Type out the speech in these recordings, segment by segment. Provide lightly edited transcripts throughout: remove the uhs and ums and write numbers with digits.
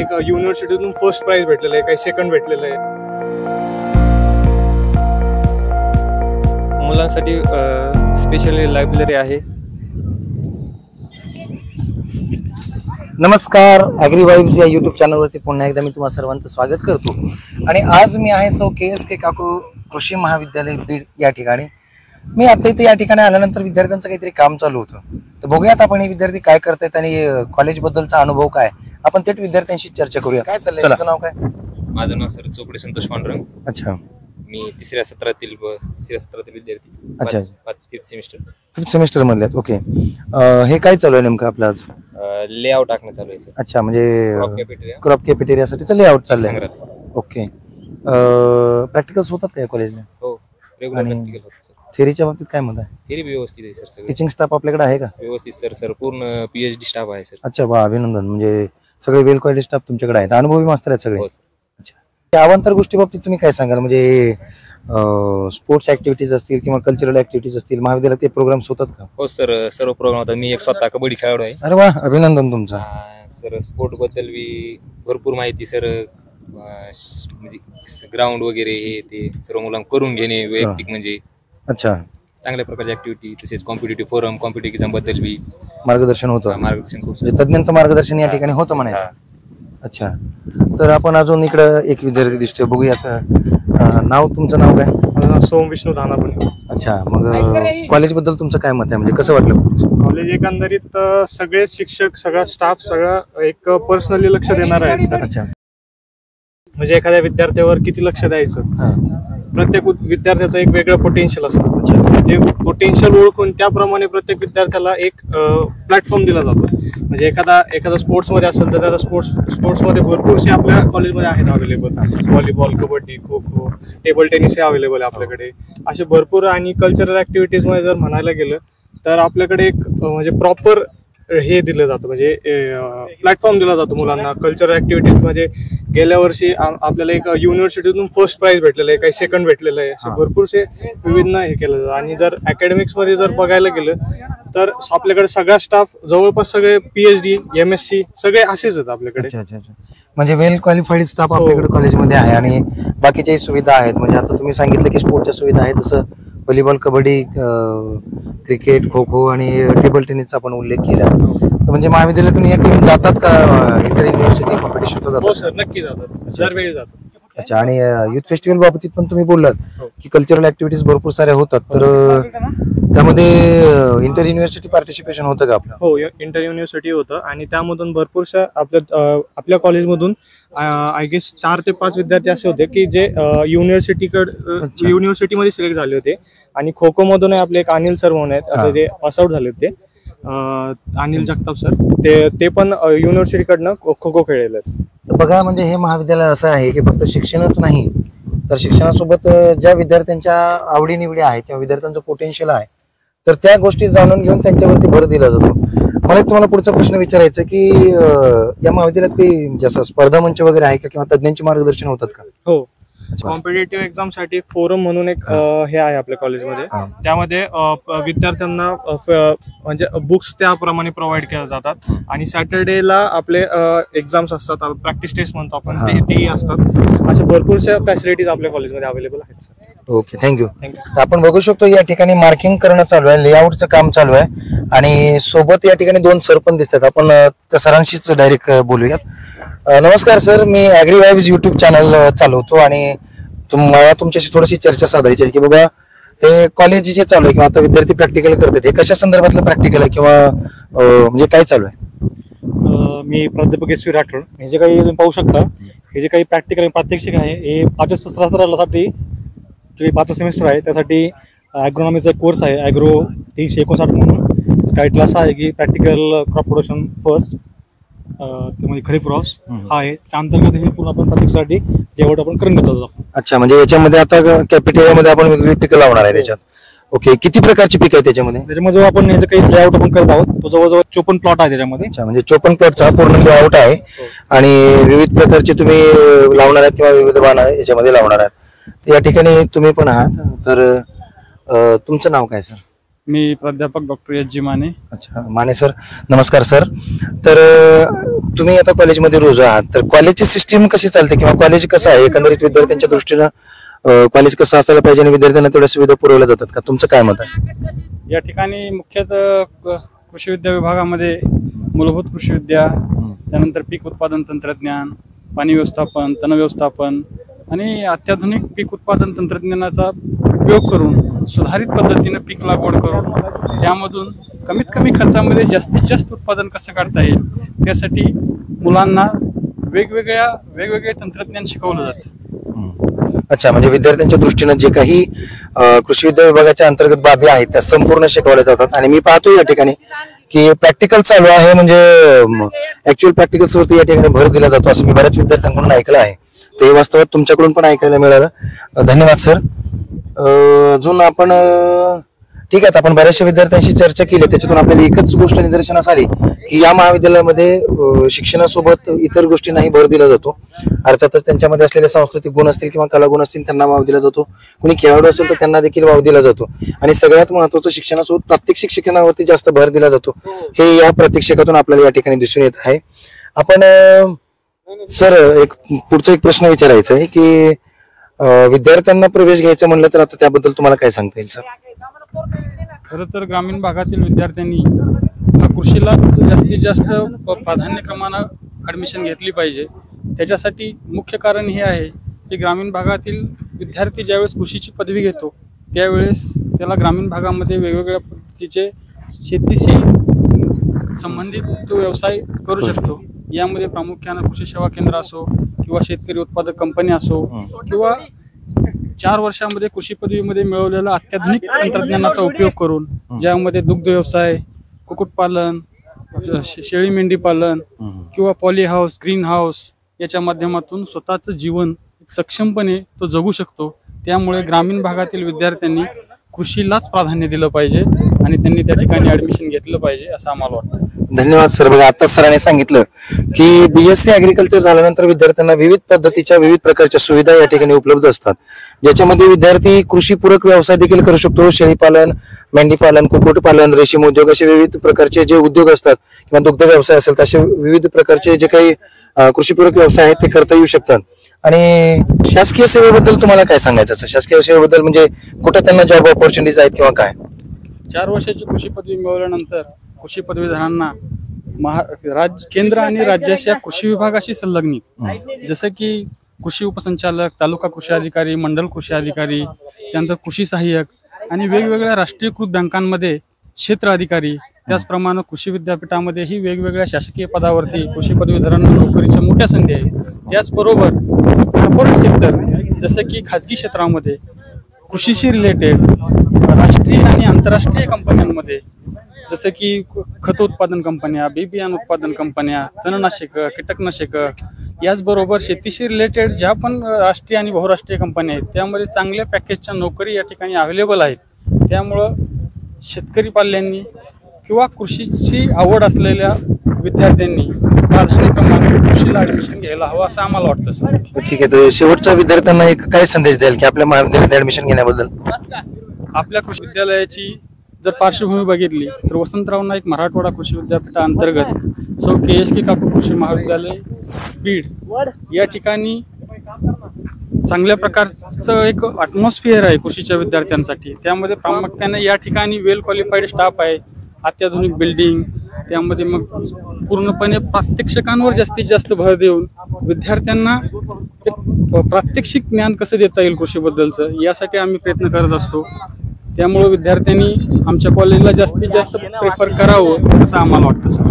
एक युनिव्हर्सिटीतून first price भेटलेलं आहे, काही सेकंड भेटलेलं आहे. मुलांसाठी स्पेशली लायब्ररी आहे. नमस्कार, ॲग्री वाइब्स या यूट्यूब चॅनलवरती पुन्हा एकदा मी तुम्हा सर्वांचं स्वागत करतो. आणि आज मी आहे सौ KSK काकू कृषी महाविद्यालय बीड या ठिकाणी. मी आता इथे या ठिकाणी आल्यानंतर विद्यार्थ्यांचं काहीतरी काम चालू होतं, तर बघूयात आपण हे विद्यार्थी काय करतायत आणि कॉलेजबद्दलचा अनुभव काय. आपण थेट विद्यार्थ्यांशी चर्चा करूया. काय चाललंय, तुझं नाव काय? माझं नाव सर चोपडे संतोष पांडुरंग. अच्छा, मी तिसऱ्या सत्रातील विद्यार्थी. अच्छा, फिफ्थ सेमिस्टर मधले आहेत. ओके, हे काय चालू आहे नेमकं आपलं आज? लेआउट टाकणं चालू आहे. अच्छा, म्हणजे क्रॉप कॅफेटेरियासाठीचं लेआउट चाललंय. ओके, प्रॅक्टिकल्स होतात काय कॉलेजला? हो, रेग्युलर प्रॅक्टिकल होतं सर. थेरीच्या बाबतीत काय म्हणताय? थेरी व्यवस्थित आहे सर. सगळं टीचिंग स्टाफ आपल्याकडे आहे का? व्यवस्थित सर पूर्ण PhD स्टाफ आहे सर. अच्छा, वा, अभिनंदन. म्हणजे सगळे वेल क्वालिटी स्टाफ तुमच्याकडे आहेत, अनुभवी मास्तर आहेत सगळे. हो सर. अच्छा, त्या अवांतर गोष्टी बाबतीत तुम्ही काय सांगाल? म्हणजे स्पोर्ट्स ऍक्टिव्हिटीज असतील किंवा कल्चरल ऍक्टिव्हिटीज असतील, महाविद्यालयात ते प्रोग्राम्स होतात का? हो सर, सर्व प्रोग्राम होतात. मी एक स्वतः कबड्डी खेळाडू आहे. अरे वा, अभिनंदन तुमचं. सर स्पोर्ट बद्दल भरपूर माहिती सर, म्हणजे ग्राउंड वगैरे हे ते सर्व मुलांना करून घेणे वैयक्तिक, म्हणजे अच्छा, चांगल्या प्रकारची ऍक्टिव्हिटी. तसेच कॉम्पिटेटिव्ह फोरम, कॉम्पिटेटिव्ह एक्झाम बद्दल मार्गदर्शन होतं. मार्गदर्शन खूप तज्ञांचं मार्गदर्शन या ठिकाणी होतं म्हणायचं. अच्छा, तर आपण अजून इकडं एक विद्यार्थी दिसतोय, बघूयात. नाव, तुमचं नाव काय? सोम विष्णू धानापुणे. अच्छा, मग कॉलेज बद्दल तुमचं काय मत आहे? म्हणजे कसं वाटलं कॉलेज? एकंदरीत सगळे शिक्षक, सगळा स्टाफ, सगळं एक पर्सनली लक्ष देणार आहे सर. अच्छा, म्हणजे एखाद्या विद्यार्थ्यावर किती लक्ष द्यायचं, प्रत्येक विद्यार्थ्याचं एक वेगळं पोटेन्शियल असतं. ते पोटेन्शियल ओळखून त्याप्रमाणे प्रत्येक विद्यार्थ्याला एक प्लॅटफॉर्म दिला जातो. म्हणजे एखादा स्पोर्ट्समध्ये असेल तर त्याला स्पोर्ट्समध्ये भरपूरसे आपल्या कॉलेजमध्ये आहेत available. Volleyball, kabaddi, kho kho, table tennis हे अवेलेबल आहे आपल्याकडे. असे भरपूर. आणि कल्चरल ऍक्टिव्हिटीजमध्ये जर म्हणायला गेलं तर आपल्याकडे एक म्हणजे प्रॉपर हे दिलं जातं, म्हणजे प्लॅटफॉर्म दिला जातो मुलांना. कल्चरल ऍक्टिव्हिटीज म्हणजे गेल्या वर्षी आपल्याला एक युनिव्हर्सिटीतून फर्स्ट प्राइज भेटलेलं आहे, काही सेकंड भेटलेलं आहे. असे भरपूरसे विविध हे केलं जातं. आणि जर अकॅडमिक्स मध्ये जर बघायला गेलं तर आपल्याकडे सगळा स्टाफ जवळपास सगळे PhD, MSc सगळे असेच आहेत आपल्याकडे. अच्छा, म्हणजे वेल क्वालिफाईड स्टाफ आपल्याकडे कॉलेजमध्ये आहे आणि बाकीच्याही सुविधा आहेत. म्हणजे आता तुम्ही सांगितलं की स्पोर्टच्या सुविधा आहेत, तसं व्हॉलीबॉल, कबड्डी, क्रिकेट, खो खो आणि टेबल टेनिसचा आपण उल्लेख केला. तर म्हणजे महाविद्यालयातून या टीम जातात का इंटर युनिव्हर्सिटी कॉम्पिटिशनला जातात? हो सर, नक्की जातात, दरवेळी जातात. अच्छा, आणि युथ फेस्टिवल बाबतीत पण तुम्ही बोललात की कल्चरल ऍक्टिव्हिटीज भरपूर साऱ्या होतात, तर त्यामध्ये इंटर युनिव्हर्सिटी पार्टिसिपेशन होतं का आपलं? हो, इंटर युनिव्हर्सिटी होतं आणि त्यामधून भरपूरशा आपल्या कॉलेजमधून आय गेस 4 ते 5 विद्यार्थी असे होते की जे युनिव्हर्सिटीमध्ये सिलेक्ट झाले होते. आणि खो खो मधून आपले एक अनिल सर म्हणून आहेत, असे जे पासआउट झाले होते, अनिल जगताप सर, ते पण युनिव्हर्सिटीकडनं खो खो खेळलेले आहेत. तर बघा, म्हणजे हे महाविद्यालय असं आहे की फक्त शिक्षणच नाही, तर शिक्षणासोबत ज्या विद्यार्थ्यांच्या आवडीनिवडी आहेत किंवा विद्यार्थ्यांचं पोटेन्शियल आहे, तर त्या गोष्टी जाणून घेऊन त्यांच्यावरती भर दिला जातो. मला तुम्हाला पुढचा प्रश्न विचारायचा की या महाविद्यालयात काही जसं स्पर्धा मंच वगैरे आहे का किंवा तज्ञांचे मार्गदर्शन होतात का? हो, कॉम्पिटेटिव्ह एक्झाम साठी एक फोरम म्हणून एक हे आहे आपल्या कॉलेजमध्ये. त्यामध्ये विद्यार्थ्यांना म्हणजे बुक्स त्याप्रमाणे प्रोव्हाइड केल्या जातात. आणि सॅटर्डेला आपले एक्झाम्स असतात, प्रॅक्टिस टेस्ट म्हणतो आपण, तेही असतात. अशा भरपूरशा फॅसिलिटीज आपल्या कॉलेजमध्ये अवेलेबल आहेत सर. Okay, thank you. तर आपण बघू शकतो या ठिकाणी मार्किंग करणं चालू आहे, लेआउटचं काम चालू आहे आणि सोबत या ठिकाणी 2 सर पण दिसतात. आपण त्या सरांशीच डायरेक्ट बोलूयात. नमस्कार सर, मी ॲग्री वाइब्स युट्यूब चॅनल चालवतो आणि मला तुमच्याशी थोडीशी चर्चा साधायची आहे की बाबा हे कॉलेज जे चालू आहे किंवा आता विद्यार्थी प्रॅक्टिकल करतात, हे कशा संदर्भातलं प्रॅक्टिकल आहे किंवा म्हणजे काय चालू आहे? मी प्राध्यापक SV राठोड. हे जे काही तुम्ही पाहू शकता, हे जे काही प्रॅक्टिकल प्रात्यक्षिक आहे, हे 5व्या सत्रासाठी जे 5वा सेमिस्टर आहे त्यासाठी ॲग्रोनॉमीचा कोर्स आहे, ॲग्रो 359 म्हणून. स्काय क्लास आहे की प्रॅक्टिकल क्रॉप प्रोडक्शन फर्स्ट, म्हणजे खरीप क्रॉप्स हा आहे. त्या अंतर्गत हे पूर्ण आपण प्रत्येकासाठी लेआउट आपण करून घेतो. अच्छा, म्हणजे याच्यामध्ये आता कॅपिटेरियामध्ये आपण वेगवेगळी पिकं लावणार आहे त्याच्यात. ओके, किती प्रकारची पिकं आहे त्याच्यामध्ये? आपण याचं काही लेआउट आपण करत आहोत, तो जवळजवळ 54 प्लॉट आहे त्याच्यामध्ये. अच्छा, म्हणजे 54 प्लॉटचा पूर्ण लेआउट आहे आणि विविध प्रकारचे तुम्ही लावणार आहात किंवा विविध बाण याच्यामध्ये लावणार आहात. या ठिकाणी तुम्ही पण आहात. तर तुमचं नाव काय सर? मी प्राध्यापक डॉक्टर एच जी माने. अच्छा, माने सर, नमस्कार सर. तर तुम्ही आता कॉलेजमध्ये रोज आहात, तर कॉलेजची सिस्टीम कशी चालते किंवा कॉलेज कसं आहे एकंदरीत विद्यार्थ्यांच्या दृष्टीनं कॉलेज कसं असायला पाहिजे आणि विद्यार्थ्यांना तेवढ्या सुविधा पुरवल्या जातात का? तुमचं काय मत आहे? या ठिकाणी मुख्यतः कृषी विद्या विभागामध्ये मूलभूत कृषी विद्या, त्यानंतर पीक उत्पादन तंत्रज्ञान, पाणी व्यवस्थापन, तण व्यवस्थापन आणि अत्याधुनिक पीक उत्पादन तंत्रज्ञानाचा उपयोग करून सुधारित पद्धतीने पीक लागवड करून त्यामधून कमीत कमी खर्चामध्ये जास्तीत जास्त उत्पादन कसं काढता येईल त्यासाठी मुलांना वेगवेगळे तंत्रज्ञान शिकवलं जातं. अच्छा, म्हणजे विद्यार्थ्यांच्या दृष्टीनं जे काही कृषी विद्या विभागाच्या अंतर्गत बाबी आहेत त्या संपूर्ण शिकवल्या जातात. आणि मी पाहतो या ठिकाणी की प्रॅक्टिकल चालू आहे, म्हणजे ऍक्च्युअल प्रॅक्टिकल्स वरती या ठिकाणी भर दिला जातो असं मी बऱ्याच विद्यार्थ्यांकडून ऐकलं आहे. ते वास्तवात तुमच्याकडून पण ऐकायला मिळालं. धन्यवाद सर. अजून आपण ठीक आहे, आपण बऱ्याचशा विद्यार्थ्यांशी चर्चा केली, त्याच्यातून आपल्याला एकच गोष्ट निदर्शनास आली की या महाविद्यालयामध्ये शिक्षणासोबत इतर गोष्टींनाही भर दिला जातो. अर्थातच त्यांच्यामध्ये असलेले सांस्कृतिक गुण असतील किंवा कलागुण असतील त्यांना वाव दिला जातो, कोणी खेळाडू असेल तर त्यांना देखील वाव दिला जातो. आणि सगळ्यात महत्वाचं शिक्षणासोबत प्रात्यक्षिक शिक्षणावरती जास्त भर दिला जातो, हे या प्रात्यक्षिकातून आपल्याला या ठिकाणी दिसून येत आहे. आपण सर पुढचा एक प्रश्न विचारायचा आहे की विद्यार्थ्यांना प्रवेश घ्यायचा म्हणलं तर आता त्याबद्दल तुम्हाला काय सांगता येईल सर? खरं तर ग्रामीण भागातील विद्यार्थ्यांनी कृषीलाच जास्तीत जास्त प्राधान्यक्रमानं ॲडमिशन घेतली पाहिजे. त्याच्यासाठी मुख्य कारण हे आहे की ग्रामीण भागातील विद्यार्थी ज्यावेळेस कृषीची पदवी घेतो त्यावेळेस त्याला ग्रामीण भागामध्ये वेगवेगळ्या पद्धतीचे शेतीशी संबंधित तो व्यवसाय करू शकतो. यामध्ये प्रामुख्यानं कृषी सेवा केंद्र असो किंवा शेतकरी उत्पादक कंपनी असो किंवा 4 वर्षामध्ये कृषी पदवीमध्ये मिळवलेला अत्याधुनिक तंत्रज्ञानाचा उपयोग करून ज्यामध्ये दुग्ध व्यवसाय, कुक्कुटपालन, शेळी मेंढी पालन किंवा पॉली हाऊस, ग्रीन हाऊस याच्या माध्यमातून स्वतःचं जीवन सक्षमपणे तो जगू शकतो. त्यामुळे ग्रामीण भागातील विद्यार्थ्यांनी कृषीलाच प्राधान्य दिलं पाहिजे आणि त्यांनी त्या ठिकाणी ऍडमिशन घेतलं पाहिजे असं आम्हाला वाटतं. धन्यवाद सर. बघा, आता सरांनी सांगितलं की बीएससी ऍग्रिकल्चर झाल्यानंतर विद्यार्थ्यांना विविध पद्धतीच्या विविध प्रकारच्या सुविधा या ठिकाणी उपलब्ध असतात, ज्याच्यामध्ये विद्यार्थी कृषीपूरक व्यवसाय देखील करू शकतो. शेळीपालन, मेंढीपालन, कुक्कुटपालन, रेशीम उद्योग असे विविध प्रकारचे जे उद्योग असतात किंवा दुग्ध व्यवसाय असेल तसे विविध प्रकारचे जे काही कृषीपूरक व्यवसाय आहेत ते करता येऊ शकतात. आणि शासकीय सेवेबद्दल तुम्हाला काय सांगायचं? शासकीय सेवेबद्दल म्हणजे कुठे त्यांना जॉब ऑपॉर्च्युनिटीज आहेत किंवा काय? 4 वर्षाची कृषी पदवी मिळवल्यानंतर कृषी पदवीधरांना केंद्र आणि राज्याच्या कृषी विभागाशी संलग्नित, जसं की कृषी उपसंचालक, तालुका कृषी अधिकारी, मंडल कृषी अधिकारी, त्यानंतर कृषी सहाय्यक आणि वेगवेगळ्या राष्ट्रीयकृत बँकांमध्ये क्षेत्र अधिकारी, त्याचप्रमाणे कृषी विद्यापीठामध्येही वेगवेगळ्या शासकीय पदावरती कृषी पदवीधरांना नोकरीच्या मोठ्या संधी आहेत. त्याचबरोबर कॉर्पोरेट सेक्टर जसं की खाजगी क्षेत्रामध्ये कृषीशी रिलेटेड राष्ट्रीय आणि आंतरराष्ट्रीय कंपन्यांमध्ये जसं की खत उत्पादन कंपन्या, बी बियाण उत्पादन कंपन्या, तणनाशक, कीटकनाशक, याचबरोबर शेतीशी रिलेटेड ज्या पण राष्ट्रीय आणि बहुराष्ट्रीय कंपन्या आहेत त्यामध्ये चांगल्या पॅकेजच्या नोकरी या ठिकाणी अवेलेबल आहेत. त्यामुळं शेतकरी पाल्यांनी किंवा कृषीची आवड असलेल्या विद्यार्थ्यांनी प्राधान्यक्रमाने कृषीला ऍडमिशन घ्यायला हवं असं आम्हाला वाटतं सर. ठीक आहे, तर शेवटच्या विद्यार्थ्यांना एक काय संदेश द्याल की आपल्या महाविद्यालयात ऍडमिशन घेण्याबद्दल? आपल्या कृषी विद्यालयाची जर पार्श्वभूमी बघितली तर वसंतराव नाईक मराठवाडा कृषी विद्यापीठाअंतर्गत सौ KSK काकू कृषी महाविद्यालय बीड या ठिकाणी चांगल्या प्रकारचं एक ॲटमॉस्फिअर आहे कृषीच्या विद्यार्थ्यांसाठी. त्यामध्ये प्रामुख्याने या ठिकाणी वेल क्वालिफाईड स्टाफ आहे, अत्याधुनिक बिल्डिंग, त्यामध्ये मग पूर्णपणे प्रात्यक्षिकांवर जास्तीत जास्त भर देऊन विद्यार्थ्यांना एक प्रात्यक्षिक ज्ञान कसं देता येईल कृषीबद्दलचं यासाठी आम्ही प्रयत्न करत असतो. त्यामुळे विद्यार्थ्यांनी आमच्या कॉलेजला जास्तीत जास्त प्रेफर करावं असं आम्हाला वाटतं सर.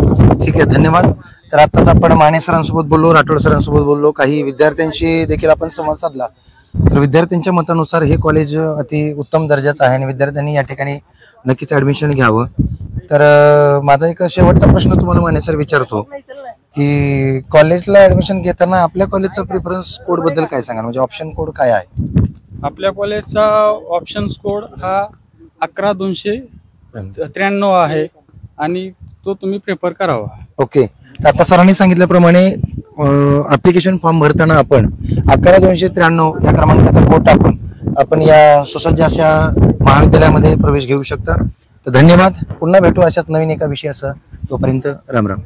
ठीक आहे, धन्यवाद. तर आताच आपण माने सरांसोबत बोललो, राठोड सरांसोबत बोललो, काही विद्यार्थ्यांशी देखील आपण संवाद साधला. तर विद्यार्थ्यांच्या मतानुसार हे कॉलेज अति उत्तम दर्जाचं आहे आणि विद्यार्थ्यांनी या ठिकाणी नक्कीच ऍडमिशन घ्यावं. तर माझा एक शेवटचा प्रश्न तुम्हाला माने सर विचारतो की कॉलेजला ऍडमिशन घेताना आपल्या कॉलेजचा प्रिफरन्स कोड बद्दल काय सांगाल, म्हणजे ऑप्शन कोड काय आहे? आपल्या कॉलेजचा ऑप्शन कोड हा 11293 आहे आणि तो तुम्ही प्रेफर करावा. ओके, तर आता सरांनी सांगितल्याप्रमाणे ऍप्लिकेशन फॉर्म भरताना आपण 11293 या क्रमांकाचा कोड टाकून आपण या सुसज्ज अशा महाविद्यालयामध्ये प्रवेश घेऊ शकता. तर धन्यवाद. पुन्हा भेटू अशाच नवीन एका विषयासह. तोपर्यंत राम राम.